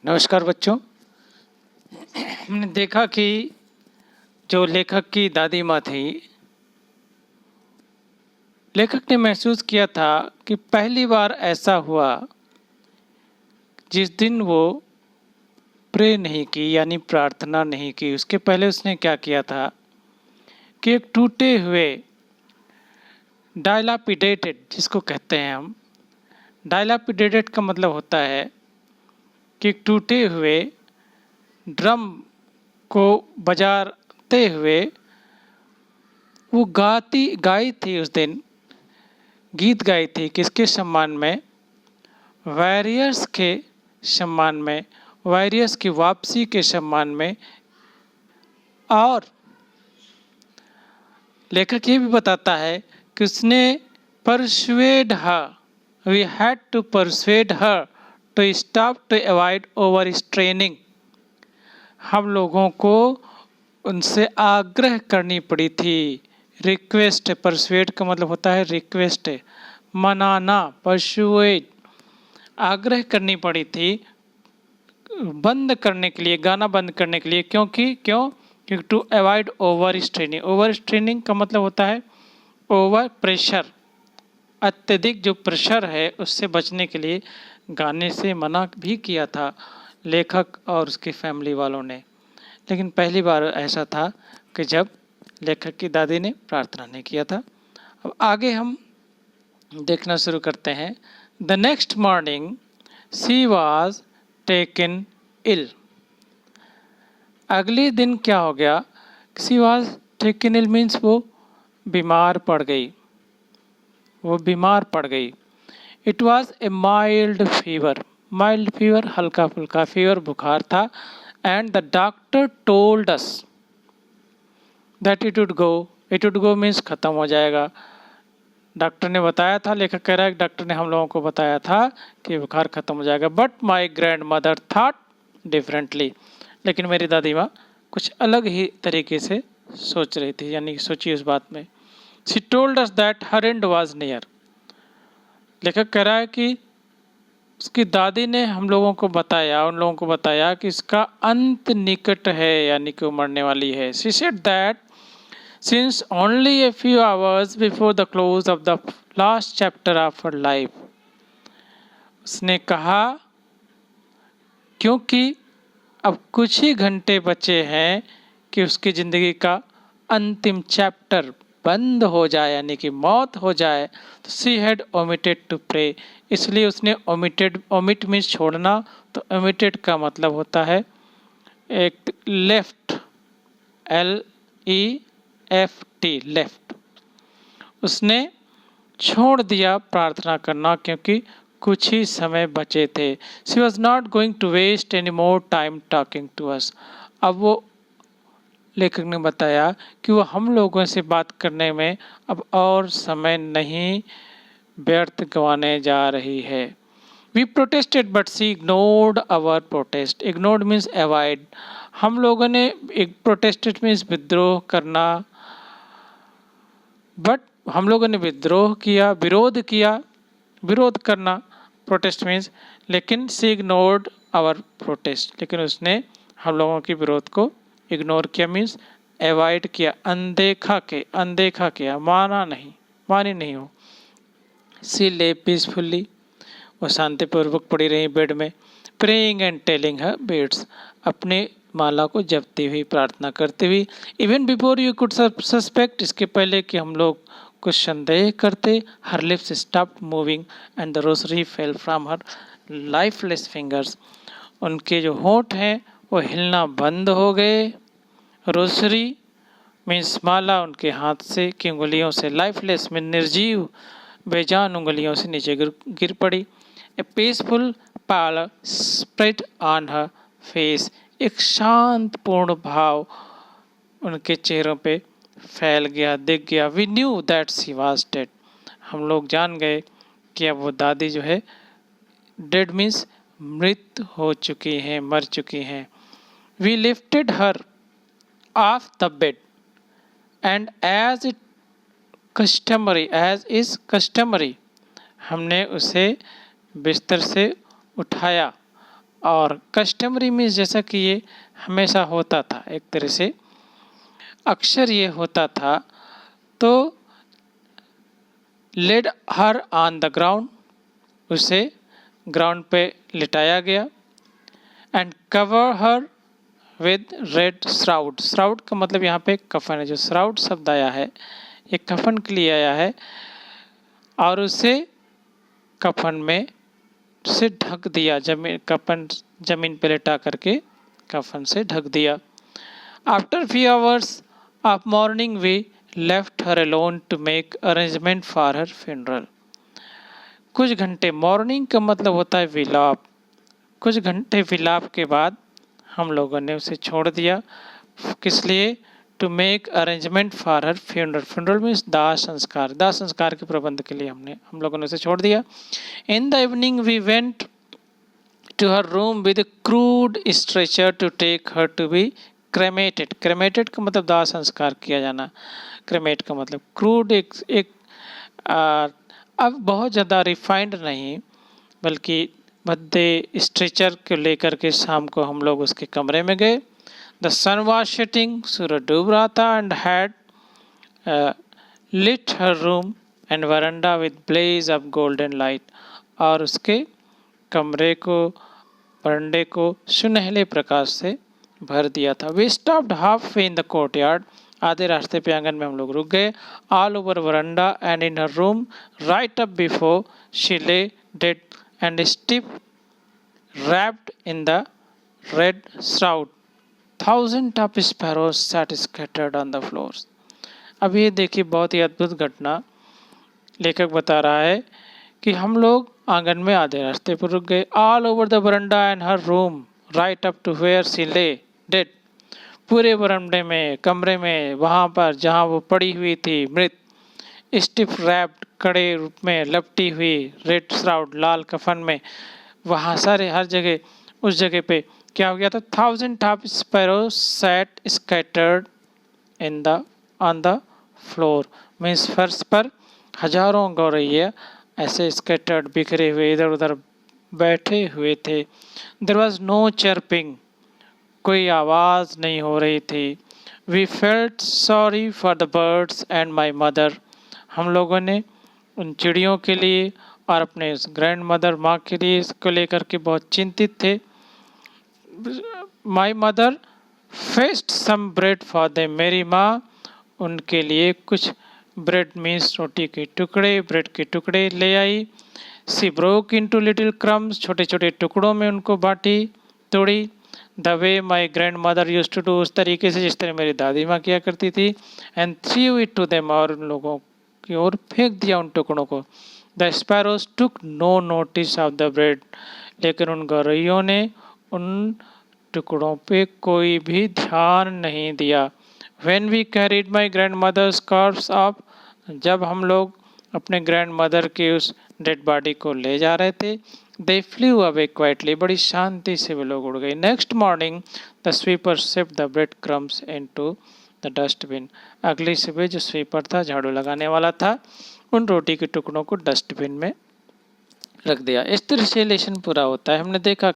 नमस्कार बच्चों। हमने देखा कि जो लेखक की दादी माँ थी, लेखक ने महसूस किया था कि पहली बार ऐसा हुआ जिस दिन वो प्रे नहीं की यानी प्रार्थना नहीं की। उसके पहले उसने क्या किया था कि एक टूटे हुए डायलापिडेटेड, जिसको कहते हैं हम, डायलापिडेटेड का मतलब होता है कि एक टूटे हुए ड्रम को बजाते हुए वो गाई थी। उस दिन गीत गाई थी किसके सम्मान में? वॉरियर्स के सम्मान में, वॉरियर्स की वापसी के सम्मान में। और लेखक ये भी बताता है कि उसने persuade her, we had to persuade her to stop to avoid over straining. हम लोगों को उनसे आग्रह करनी पड़ी थी। रिक्वेस्ट, परसुएड का मतलब होता है रिक्वेस्ट, मनाना, परसुएड, आग्रह करनी पड़ी थी बंद करने के लिए, गाना बंद करने के लिए। क्योंकि to avoid over straining. Over straining का मतलब होता है ओवर प्रेशर, अत्यधिक जो प्रेशर है उससे बचने के लिए गाने से मना भी किया था लेखक और उसकी फैमिली वालों ने। लेकिन पहली बार ऐसा था कि जब लेखक की दादी ने प्रार्थना नहीं किया था। अब आगे हम देखना शुरू करते हैं। The next morning she was taken ill. अगले दिन क्या हो गया? She was taken ill means वो बीमार पड़ गई, वो बीमार पड़ गई। It was a mild fever, mild fever, हल्का फुल्का फीवर, बुखार था। And the doctor told us that it would go. It would go means खत्म हो जाएगा। डॉक्टर ने बताया था, लेखक कह रहा है डॉक्टर ने हम लोगों को बताया था कि बुखार खत्म हो जाएगा। But my grand mother thought differently. लेकिन मेरी दादी माँ कुछ अलग ही तरीके से सोच रही थी, यानी सोची उस बात में। She told us that her and was near. लेखक कह रहा है कि उसकी दादी ने हम लोगों को बताया, उन लोगों को बताया कि इसका अंत निकट है, यानी कि वो मरने वाली है। She said that since only a few hours before the close of the last chapter of her life. उसने कहा क्योंकि अब कुछ ही घंटे बचे हैं कि उसकी ज़िंदगी का अंतिम चैप्टर बंद हो जाए, यानी कि मौत हो जाए। तो she had omitted to pray, इसलिए उसने ओमिट मीन्स छोड़ना, तो ओमिटेड का मतलब होता है एक लेफ्ट, LEFT, लेफ्ट। उसने छोड़ दिया प्रार्थना करना क्योंकि कुछ ही समय बचे थे। She was not going to waste any more time talking to us. अब वो लेखक ने बताया कि वो हम लोगों से बात करने में अब और समय नहीं व्यर्थ गंवाने जा रही है। We protested but she ignored our protest. Ignored means avoid. हम लोगों ने एक प्रोटेस्टेड मीन्स विद्रोह करना, बट हम लोगों ने विद्रोह किया, विरोध किया, विरोध करना प्रोटेस्ट मीन्स। लेकिन शी इग्नोर्ड आवर प्रोटेस्ट, लेकिन उसने हम लोगों के विरोध को इग्नोर किया मीन्स अवॉइड किया, अनदेखा किया, मानी नहीं हो। शी ले पीसफुली, वो शांतिपूर्वक पड़ी रही बेड में। Praying and telling her beds, अपने माला को जपती हुई, प्रार्थना करती हुई। Even before you could suspect, इसके पहले कि हम लोग कुछ संदेह करते। हर lips stopped moving and the Rossari fell from her lifeless fingers. उनके जो होंठ हैं वो हिलना बंद हो गए। रोसरी मीन्स माला उनके हाथ से की उंगलियों से, लाइफलेस में निर्जीव बेजान उंगलियों से नीचे गिर पड़ी। ए peaceful pallor spread on her face, एक शांत पूर्ण भाव उनके चेहरों पे फैल गया, दिख गया। We knew that she was dead, हम लोग जान गए कि अब वो दादी जो है डेड मीन्स मृत हो चुकी हैं, मर चुकी हैं। We lifted her off the bed and as is customary, हमने उसे बिस्तर से उठाया और कस्टमरी मीन्स जैसा कि ये हमेशा होता था, एक तरह से अक्सर ये होता था। तो laid her on the ground, उसे ग्राउंड पे लिटाया गया। And cover her with red shroud, shroud का मतलब यहाँ पे कफन है, जो श्राउड शब्द आया है ये कफन के लिए आया है। और उसे कफन में से ढक दिया, कफन जमीन पे लेटा करके कफन से ढक दिया। After few hours of morning we left her alone to make arrangement for her funeral. कुछ घंटे, मॉर्निंग का मतलब होता है विलाप, कुछ घंटे विलाप के बाद हम लोगों ने उसे छोड़ दिया। किस लिए? To make arrangement for her funeral, funeral means दाह संस्कार, दाह संस्कार के प्रबंध के लिए हम लोगों ने उसे छोड़ दिया। In the evening we went to her room with crude stretcher to take her to be cremated, cremated का मतलब दाह संस्कार किया जाना, क्रेमेट का मतलब क्रूड, एक अब बहुत ज़्यादा रिफाइंड नहीं बल्कि भद्दे स्ट्रेचर को लेकर के शाम को हम लोग उसके कमरे में गए। द सन वॉज सेटिंग, सूरज डूब रहा था। And had lit her room and veranda with blaze of golden light, और उसके कमरे को, वरांडे को सुनहले प्रकाश से भर दिया था। We stopped half way in the courtyard, आधे रास्ते पे आंगन में हम लोग रुक गए। All over veranda and in her room right up before she lay dead and stiff wrapped in the red shroud, thousands of sparrows sat scattered on the floors। अब ये देखिए बहुत ही अद्भुत घटना लेखक बता रहा है कि हम लोग आंगन में आधे रास्ते पर रुक गए। All over the veranda and her room right up to where she lay dead, पूरे बरंडे में, कमरे में, वहाँ पर जहाँ वो पड़ी हुई थी मृत, स्टिफ रैप्ड, कड़े रूप में लपटी हुई, रेड श्राउड, लाल कफन में, वहाँ सारे हर जगह, उस जगह पे क्या हो गया था? Thousand of sparrows sat scattered in the on the floor, means फर्श पर हजारों गौरैया ऐसे स्कैटर्ड, बिखरे हुए इधर उधर बैठे हुए थे। देयर वाज नो चर्पिंग, कोई आवाज़ नहीं हो रही थी। We felt sorry for the birds and my mother, हम लोगों ने उन चिड़ियों के लिए और अपने ग्रैंड मदर माँ के लिए इसको लेकर के बहुत चिंतित थे। My mother fetched some bread for them, मेरी माँ उनके लिए कुछ ब्रेड मीन्स रोटी के टुकड़े, ब्रेड के टुकड़े ले आई। She broke into little crumbs, छोटे छोटे टुकड़ों में उनको बांटी, तोड़ी। The way my grandmother used to do, उस तरीके से जिस तरह मेरी दादी माँ किया करती थी। And threw it to them, और उन लोगों की ओर फेंक दिया उन टुकड़ों को। The sparrows took no notice of the bread, लेकिन उन गौरैयों ने उन टुकड़ों पे कोई भी ध्यान नहीं दिया। When we carried my grandmother's corpse up, जब हम लोग अपने ग्रैंड मदर के उस डेड बॉडी को ले जा रहे थे, they flew away quietly, बड़ी शांति से वे लोग उड़ गए। Next morning the sweeper shipped the bread crumbs into the dustbin, अगली सुबह जो स्वीपर था, झाड़ू लगाने वाला था, उन रोटी के टुकड़ों को डस्टबिन में रख दिया। इस तरह से लेसन पूरा होता है। हमने देखा